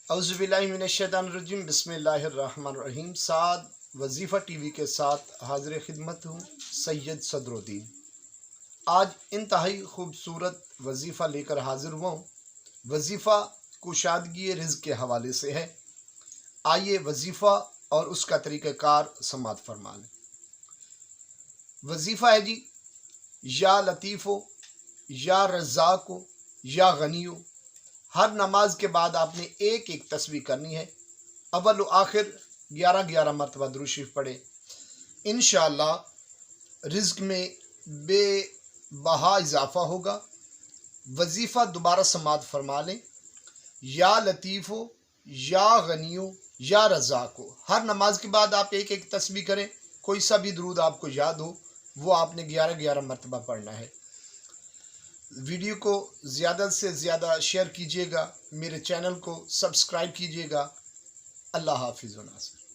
औज़ुबिल्लाहिमिनश्शैतानिर्रजीम बिस्मिल्लाहिर्रहमानिर्रहीम। साद वजीफ़ा टीवी के साथ हाजिर खिदमत हूँ सैयद सदरुद्दीन। आज इंतहाई खूबसूरत वजीफ़ा लेकर हाजिर हुआ हूँ। वजीफ़ा कुशादगी रिज़्क़ के हवाले से है। आइए वजीफ़ा और उसका तरीक़ाकार समाअत फरमा लें। वजीफ़ा है जी, या लतीफ़ो, या रज़्ज़ाक़ो, या गनियो। हर नमाज के बाद आपने एक एक तस्बीह करनी है। अव्वल व आखिर 11-11 मरतबा दुरूद शरीफ पढ़े। इंशाअल्लाह रिज़्क़ में बेबहा इजाफ़ा होगा। वजीफ़ा दोबारा समाअत फरमा लें। या लतीफ़ो, या गनियो, या रज़्ज़ाक़ो। हर नमाज के बाद आप एक एक तस्बीह करें। कोई सा भी दुरूद आपको याद हो वो आपने 11-11 मरतबा पढ़ना है। वीडियो को ज़्यादा से ज़्यादा शेयर कीजिएगा। मेरे चैनल को सब्सक्राइब कीजिएगा। अल्लाह हाफ़िज़ व नासिर।